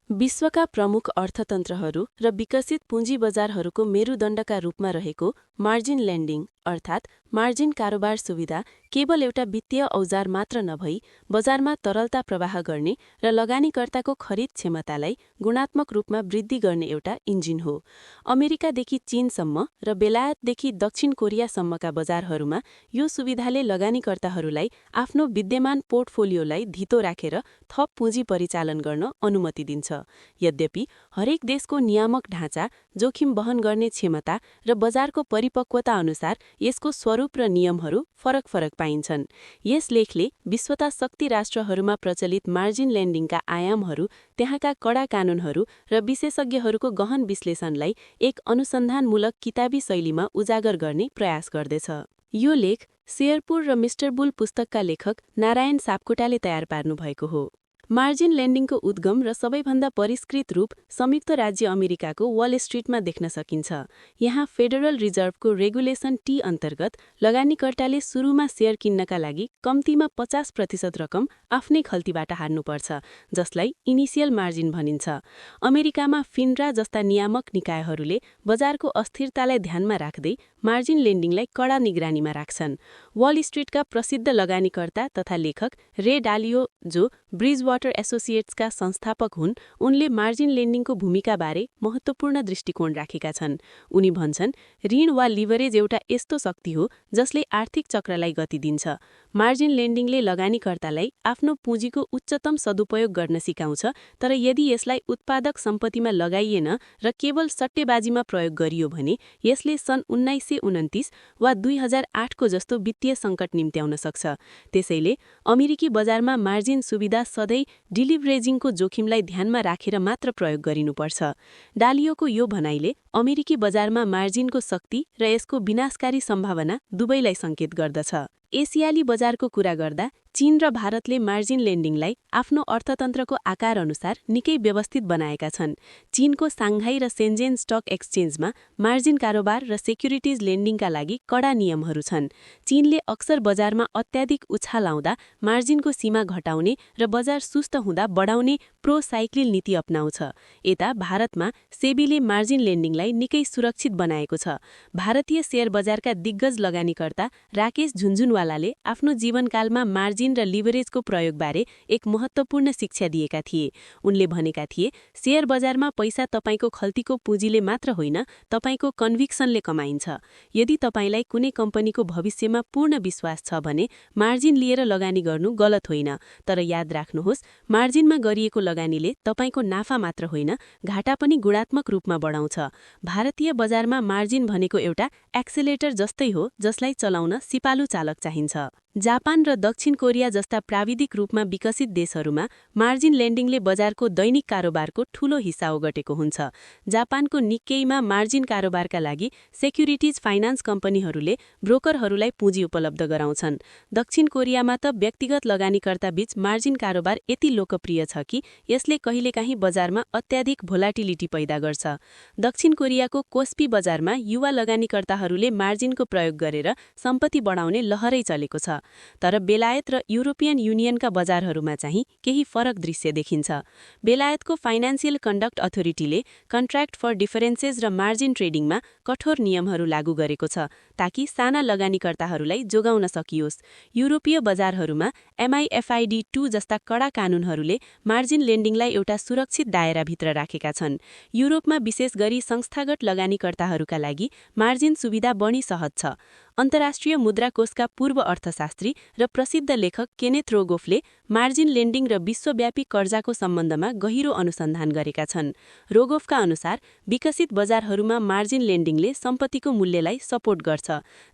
विश्वका प्रमुख अर्थतन्त्रहरू र विकसित पुँजी बजारहरूको मेरुदण्डका रूपमा रहेको मार्जिन लेन्डिङ अर्थात् मार्जिन कारोबार सुविधा केवल एउटा वित्तीय औजार मात्र नभई बजारमा तरलता प्रवाह गर्ने र लगानीकर्ताको खरिद क्षमतालाई गुणात्मक रूपमा वृद्धि गर्ने एउटा इन्जिन हो। अमेरिकादेखि चीनसम्म र बेलायतदेखि दक्षिण कोरियासम्मका बजारहरूमा यो सुविधाले लगानीकर्ताहरूलाई आफ्नो विद्यमान पोर्टफोलियोलाई धितो राखेर थप पुँजी परिचालन गर्न अनुमति दिन्छ। यद्यपि हरेक देशको नियामक ढाँचा, जोखिम वहन गर्ने क्षमता र बजारको परिपक्वता अनुसार यसको स्वरूप र नियमहरू फरक पाइन्छन्। यस लेखले विश्वका शक्ति राष्ट्रहरूमा प्रचलित मार्जिन लेन्डिङका आयामहरू, त्यहाँका कडा कानूनहरू र विशेषज्ञहरूको गहन विश्लेषणलाई एक अनुसन्धानमूलक किताबी शैलीमा उजागर गर्ने प्रयास गर्दछ। यो लेख शेरपुर र मिस्टर बुल पुस्तकका लेखक नारायण सापकोटाले तयार पार्नुभएको हो। मार्जिन लेन्डिङको उद्गम र सबैभन्दा परिष्कृत रूप संयुक्त राज्य अमेरिकाको वाल स्ट्रिटमा देख्न सकिन्छ। यहाँ फेडरल रिजर्भको रेगुलेसन टी अन्तर्गत लगानीकर्ताले सुरुमा सेयर किन्नका लागि कम्तीमा 50% रकम आफ्नै खल्तीबाट हार्नुपर्छ, जसलाई इनिसियल मार्जिन भनिन्छ। अमेरिकामा फिनरा जस्ता नियामक निकायहरूले बजारको अस्थिरतालाई ध्यानमा राख्दै मार्जिन लेन्डिङलाई कडा निगरानीमा राख्छन्। वाल स्ट्रिटका प्रसिद्ध लगानीकर्ता तथा लेखक रे डालियो, जो ब्रिजवाटर एसोसिएट्सका संस्थापक हुन्, उनले मार्जिन लेन्डिङको भूमिकाबारे महत्त्वपूर्ण दृष्टिकोण राखेका छन्। उनी भन्छन्, ऋण वा लिभरेज एउटा यस्तो शक्ति हो जसले आर्थिक चक्रलाई गति दिन्छ। मार्जिन लेन्डिङले लगानीकर्तालाई आफ्नो पुँजीको उच्चतम सदुपयोग गर्न सिकाउँछ, तर यदि यसलाई उत्पादक सम्पत्तिमा लगाइएन र केवल सट्टेबाजीमा प्रयोग गरियो भने यसले सन् 1929 वा 2008 को जस्तो वित्तीय सङ्कट निम्त्याउन सक्छ। त्यसैले अमेरिकी बजारमा मार्जिन सुविधा सधैँ डिलिभरेजिङको जोखिमलाई ध्यानमा राखेर मात्र प्रयोग गरिनुपर्छ। डालियोको यो भनाइले अमेरिकी बजारमा मार्जिनको शक्ति र यसको विनाशकारी सम्भावना दुवैलाई सङ्केत गर्दछ। एसियाली बजारको कुरा गर्दा चीन र भारतले मार्जिन लेन्डिङलाई आफ्नो अर्थतन्त्रको आकार अनुसार निकै व्यवस्थित बनाएका छन्। चीनको साङ्घाई र सेन्जेन स्टक एक्सचेन्जमा मार्जिन कारोबार र सेक्युरिटिज लेन्डिङका लागि कडा नियमहरू छन्। चीनले अक्सर बजारमा अत्याधिक उछाल आउँदा मार्जिनको सीमा घटाउने र बजार सुस्त हुँदा बढाउने प्रो साइक्लिल नीति अपनाउँछ। यता भारतमा सेबीले मार्जिन लेन्डिङलाई निकै सुरक्षित बनाएको छ। भारतीय शेयर बजारका दिग्गज लगानीकर्ता राकेश झुन्झुनवालाले आफ्नो जीवनकालमा मार्जिन र लिभरेजको प्रयोगबारे एक महत्त्वपूर्ण शिक्षा दिएका थिए। उनले भनेका थिए, शेयर बजारमा पैसा तपाईको खल्तीको पुँजीले मात्र होइन, तपाईको कन्भिक्सनले कमाइन्छ। यदि तपाईलाई कुनै कम्पनीको भविष्यमा पूर्ण विश्वास छ भने मार्जिन लिएर लगानी गर्नु गलत होइन, तर याद राख्नुहोस्, मार्जिनमा गरिएको लगानीले तपाईको नाफा मात्र होइन, घाटा पनि गुणात्मक रूपमा बढाउँछ। भारतीय बजारमा मार्जिन भनेको एउटा एक्सेलेटर जस्तै हो, जसलाई चलाउन सिपालु चालक चाहिन्छ। जापान र दक्षिण कोरिया जस्ता प्राविधिक रूपमा विकसित देशहरूमा मार्जिन लेन्डिङले बजारको दैनिक कारोबारको ठूलो हिस्सा ओगटेको हुन्छ। जापानको निक्केईमा मार्जिन कारोबारका लागि सेक्युरिटिज फाइनान्स कम्पनीहरूले ब्रोकरहरूलाई पुँजी उपलब्ध गराउँछन्। दक्षिण कोरियामा त व्यक्तिगत लगानीकर्ता बीच मार्जिन कारोबार यति लोकप्रिय छ कि यसले कहिलेकाहीँ बजारमा अत्याधिक भोलाटिलिटी पैदा गर्छ। दक्षिण कोरियाको कोस्पी बजारमा युवा लगानीकर्ताहरूले मार्जिनको प्रयोग गरेर सम्पत्ति बढाउने लहरै चलेको छ। तर बेलायत र युरोपियन युनियनका बजारहरूमा चाहिँ केही फरक दृश्य देखिन्छ। बेलायतको फाइनान्सियल कन्डक्ट अथोरिटीले कन्ट्र्याक्ट फर डिफरेन्सेस र मार्जिन ट्रेडिङमा कठोर नियमहरू लागू गरेको छ, ताकि साना लगानीकर्ताहरूलाई जोगाउन सकियोस्। युरोपीय बजारहरूमा MiFID II जस्ता कडा कानूनहरूले मार्जिन लेन्डिङलाई एउटा सुरक्षित दायराभित्र राखेका छन्। युरोपमा विशेष गरी संस्थागत लगानीकर्ताहरूका लागि मार्जिन सुविधा बढी सहज छ। अन्तर्राष्ट्रिय मुद्रा कोषका पूर्व अर्थशास्त्री र प्रसिद्ध लेखक केनेथ रोगोफले मार्जिन लेन्डिङ र विश्वव्यापी कर्जाको सम्बन्धमा गहिरो अनुसन्धान गरेका छन्। रोगोफका अनुसार विकसित बजारहरूमा मार्जिन लेन्डिङले सम्पत्तिको मूल्यलाई सपोर्ट गर्छ।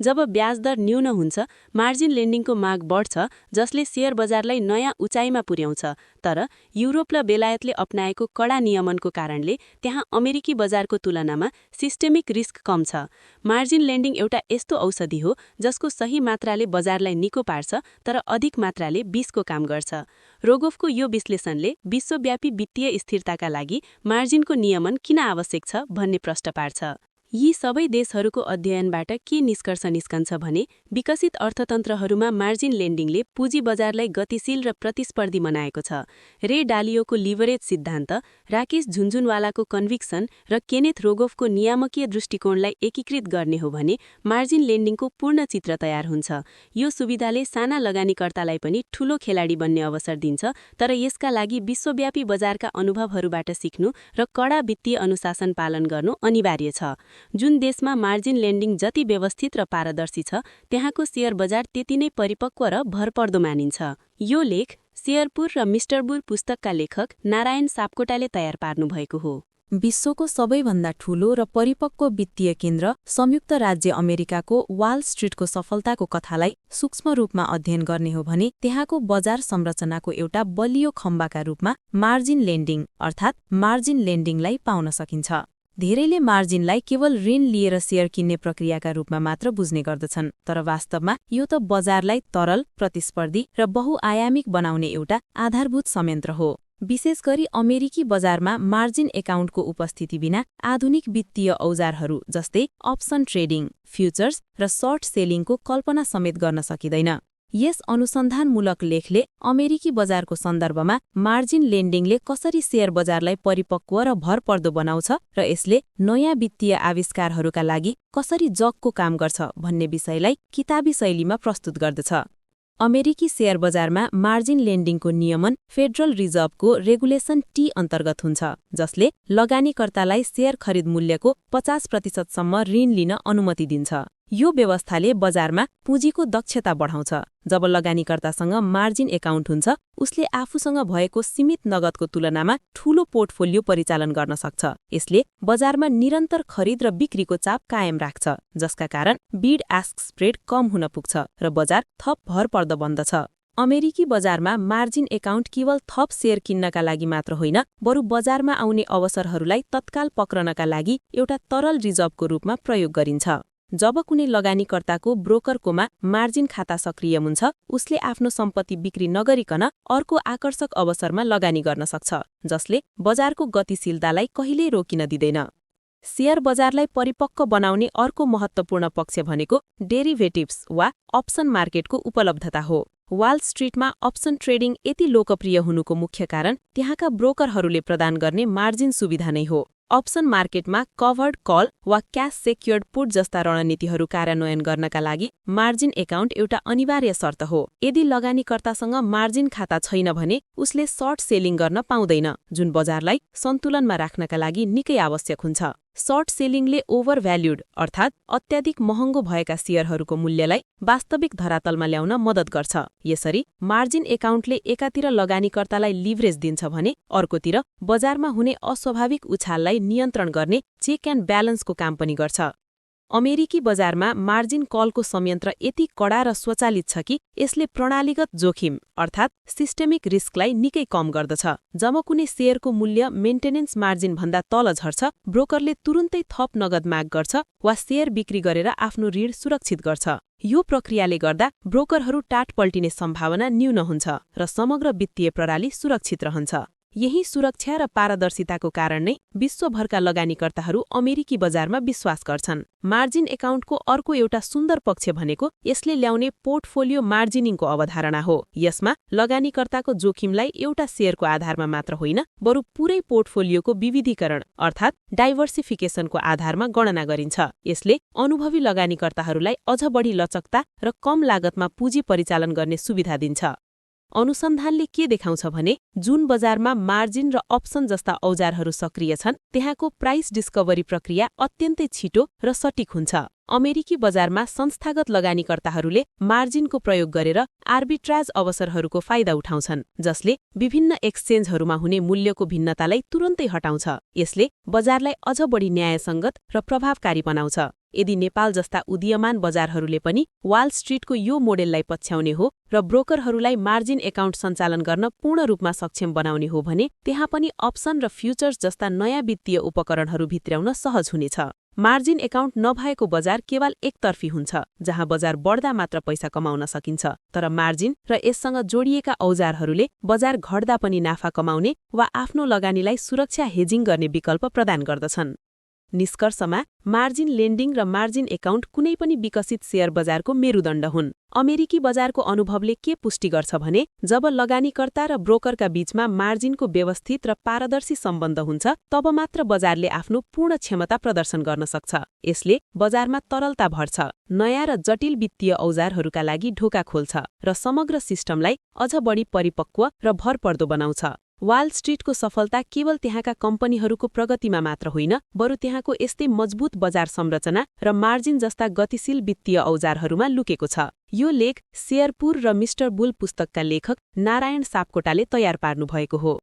जब ब्याज दर न्यून हुन्छ, मार्जिन लेन्डिङको माग बढ्छ, जसले शेयर बजारलाई नयाँ उचाइमा पुर्याउँछ। तर युरोप र बेलायतले अपनाएको कडा नियमनको कारणले त्यहाँ अमेरिकी बजारको तुलनामा सिस्टेमिक रिस्क कम छ। मार्जिन लेन्डिङ एउटा यस्तो औषधि हो जसको सही मात्राले बजारलाई निको पार्छ, तर अधिक मात्राले विषको काम गर्छ। रोगोफको यो विश्लेषणले विश्वव्यापी वित्तीय स्थिरताका लागि मार्जिनको नियमन किन आवश्यक छ भन्ने प्रश्न पार्छ। यी सबै देशहरूको अध्ययनबाट के निष्कर्ष निस्कन्छ भने विकसित अर्थतन्त्रहरूमा मार्जिन लेन्डिङले पुँजी बजारलाई गतिशील र प्रतिस्पर्धी बनाएको छ। रे डालियोको लिभरेज सिद्धान्त, राकेश झुन्झुनवालाको कन्भिक्सन र केनेथ रोगोफको नियामकीय दृष्टिकोणलाई एकीकृत गर्ने हो भने मार्जिन लेन्डिङको पूर्ण चित्र तयार हुन्छ। यो सुविधाले साना लगानीकर्तालाई पनि ठूलो खेलाडी बन्ने अवसर दिन्छ, तर यसका लागि विश्वव्यापी बजारका अनुभवहरूबाट सिक्नु र कडा वित्तीय अनुशासन पालन गर्नु अनिवार्य छ। जुन देशमा मार्जिन लेन्डिङ जति व्यवस्थित र पारदर्शी छ, त्यहाँको शेयर बजार त्यति नै परिपक्व र भरपर्दो मानिन्छ। यो लेख शेयरपुर र मिस्टर बुर पुस्तकका लेखक नारायण सापकोटाले तयार पार्नुभएको हो। विश्वको सबैभन्दा ठूलो र परिपक्व वित्तीय केन्द्र संयुक्त राज्य अमेरिकाको वाल स्ट्रिटको सफलताको कथालाई सूक्ष्म रूपमा अध्ययन गर्ने हो भने त्यहाँको बजार संरचनाको एउटा बलियो खम्बाका रूपमा मार्जिन लेन्डिङ अर्थात् मार्जिन लेन्डिङलाई पाउन सकिन्छ। धेरैले मार्जिनलाई केवल ऋण लिएर शेयर किन्ने प्रक्रियाका रूपमा मात्र बुझ्ने गर्दछन्, तर वास्तवमा यो त बजारलाई तरल, प्रतिस्पर्धी र बहुआयामिक बनाउने एउटा आधारभूत संयन्त्र हो। विशेष गरी अमेरिकी बजारमा मार्जिन एकाउन्टको उपस्थिति बिना आधुनिक वित्तीय औजारहरू जस्तै अप्सन ट्रेडिङ, फ्युचर्स र सर्ट सेलिङको कल्पना समेत गर्न सकिँदैन। यस अनुसन्धानमूलक लेखले अमेरिकी बजारको सन्दर्भमा मार्जिन लेन्डिङले कसरी शेयर बजारलाई परिपक्व र भरपर्दो बनाउँछ र यसले नयाँ वित्तीय आविष्कारहरूका लागि कसरी जगको काम गर्छ भन्ने विषयलाई किताबी शैलीमा प्रस्तुत गर्दछ। अमेरिकी शेयर बजारमा मार्जिन लेन्डिङको नियमन फेडरल रिजर्भको रेगुलेसन टी अन्तर्गत हुन्छ, जसले लगानीकर्तालाई शेयर खरिद मूल्यको 50% ऋण लिन अनुमति दिन्छ। यो व्यवस्थाले बजारमा पुँजीको दक्षता बढाउँछ। जब लगानीकर्तासँग मार्जिन एकाउन्ट हुन्छ, उसले आफूसँग भएको सीमित नगदको तुलनामा ठूलो पोर्टफोलियो परिचालन गर्न सक्छ। यसले बजारमा निरन्तर खरिद र बिक्रीको चाप कायम राख्छ, जसका कारण बिड आस्क स्प्रेड कम हुन पुग्छ र बजार थप भरपर्दो बन्दछ। अमेरिकी बजारमा मार्जिन एकाउन्ट केवल थप शेयर किन्नका लागि मात्र होइन, बरु बजारमा आउने अवसरहरूलाई तत्काल पक्रनका लागि एउटा तरल रिजर्भको रूपमा प्रयोग गरिन्छ। जब कुनै लगानीकर्ताको ब्रोकरकोमा मार्जिन खाता सक्रिय हुन्छ, उसले आफ्नो सम्पत्ति बिक्री नगरिकन अर्को आकर्षक अवसरमा लगानी गर्न सक्छ, जसले बजारको गतिशीलतालाई कहिल्यै रोकिन दिँदैन। शेयर बजारलाई परिपक्व बनाउने अर्को महत्त्वपूर्ण पक्ष भनेको डेरिभेटिभ्स वा अप्सन मार्केटको उपलब्धता हो। वाल स्ट्रिटमा अप्सन ट्रेडिङ यति लोकप्रिय हुनुको मुख्य कारण त्यहाँका ब्रोकरहरूले प्रदान गर्ने मार्जिन सुविधा नै हो। अप्सन मार्केटमा कभर्ड कल वा क्याश सेक्योर्ड पुट जस्ता रणनीतिहरू कार्यान्वयन गर्नका लागि मार्जिन एकाउन्ट एउटा अनिवार्य शर्त हो। यदि लगानीकर्तासँग मार्जिन खाता छैन भने उसले सर्ट सेलिङ गर्न पाउँदैन, जुन बजारलाई सन्तुलनमा राख्नका लागि निकै आवश्यक हुन्छ। सर्ट सेलिङले ओभर भ्याल्युड अर्थात् अत्याधिक महँगो भएका शेयरहरूको मूल्यलाई वास्तविक धरातलमा ल्याउन मद्दत गर्छ। यसरी मार्जिन एकाउन्टले एकातिर लगानीकर्तालाई लिभरेज दिन्छ भने अर्कोतिर बजारमा हुने अस्वाभाविक उछाललाई नियन्त्रण गर्ने चेक एन्ड ब्यालेन्सको काम पनि गर्छ। अमेरिकी बजारमा मार्जिन कलको संयन्त्र यति कडा र स्वचालित छ कि यसले प्रणालीगत जोखिम अर्थात् सिस्टेमिक रिस्कलाई निकै कम गर्दछ। जब कुनै शेयरको मूल्य मेन्टेनेन्स मार्जिन भन्दा तल झर्छ, ब्रोकरले तुरुन्तै थप नगद माग गर्छ वा शेयर बिक्री गरेर आफ्नो ऋण सुरक्षित गर्छ। यो प्रक्रियाले गर्दा ब्रोकरहरू टाट पल्टिने सम्भावना न्यून हुन्छ र समग्र वित्तीय प्रणाली सुरक्षित रहन्छ। यही सुरक्षा र पारदर्शिताको कारण नै विश्वभरका लगानीकर्ताहरू अमेरिकी बजारमा विश्वास गर्छन्। मार्जिन एकाउन्टको अर्को एउटा सुन्दर पक्ष भनेको यसले ल्याउने पोर्टफोलियो मार्जिनिङको अवधारणा हो। यसमा लगानीकर्ताको जोखिमलाई एउटा शेयरको आधारमा मात्र होइन, बरु पूरै पोर्टफोलियोको विविधीकरण अर्थात् डाइभर्सिफिकेसनको आधारमा गणना गरिन्छ। यसले अनुभवी लगानीकर्ताहरूलाई अझ बढी लचकता र कम लागतमा पुँजी परिचालन गर्ने सुविधा दिन्छ। अनुसन्धानले के देखाउँछ भने जुन बजारमा मार्जिन र अप्सन जस्ता औजारहरू सक्रिय छन्, त्यहाँको प्राइस डिस्कभरी प्रक्रिया अत्यन्तै छिटो र सटिक हुन्छ। अमेरिकी बजारमा संस्थागत लगानीकर्ताहरूले मार्जिनको प्रयोग गरेर आर्बिट्राज अवसरहरूको फाइदा उठाउँछन्, जसले विभिन्न एक्सचेन्जहरूमा हुने मूल्यको भिन्नतालाई तुरुन्तै हटाउँछ। यसले बजारलाई अझ बढी न्यायसङ्गत र प्रभावकारी बनाउँछ। यदि नेपाल जस्ता उदीयमान बजारहरूले पनि वाल स्ट्रिटको यो मोडेललाई पछ्याउने हो र ब्रोकरहरूलाई मार्जिन एकाउन्ट सञ्चालन गर्न पूर्ण रूपमा सक्षम बनाउने हो भने त्यहाँ पनि अप्सन र फ्युचर्स जस्ता नयाँ वित्तीय उपकरणहरू भित्र्याउन सहज हुनेछ। मार्जिन एकाउन्ट नभएको बजार केवल एकतर्फी हुन्छ, जहाँ बजार बढ्दा मात्र पैसा कमाउन सकिन्छ, तर मार्जिन र यससँग जोडिएका औजारहरूले बजार घट्दा पनि नाफा कमाउने वा आफ्नो लगानीलाई सुरक्षा हेजिङ गर्ने विकल्प प्रदान गर्दछन्। निष्कर्षमा मार्जिन लेन्डिङ र मार्जिन एकाउन्ट कुनै पनि विकसित शेयर बजारको मेरुदण्ड हुन्। अमेरिकी बजारको अनुभवले के पुष्टि गर्छ भने जब लगानीकर्ता र ब्रोकरका बीचमा मार्जिनको व्यवस्थित र पारदर्शी सम्बन्ध हुन्छ तब मात्र बजारले आफ्नो पूर्ण क्षमता प्रदर्शन गर्न सक्छ। यसले बजारमा तरलता भर्छ, नयाँ र जटिल वित्तीय औजारहरूका लागि ढोका खोल्छ र समग्र सिस्टमलाई अझ बढी परिपक्व र भरपर्दो बनाउँछ। वाल स्ट्रिटको सफलता केवल त्यहाँका कम्पनीहरूको प्रगतिमा मात्र होइन, बरु त्यहाँको यस्तै मजबुत बजार संरचना र मार्जिन जस्ता गतिशील वित्तीय औजारहरूमा लुकेको छ। यो लेख शेयरपुर र मिस्टर बुल पुस्तकका लेखक नारायण सापकोटाले तयार पार्नुभएको हो।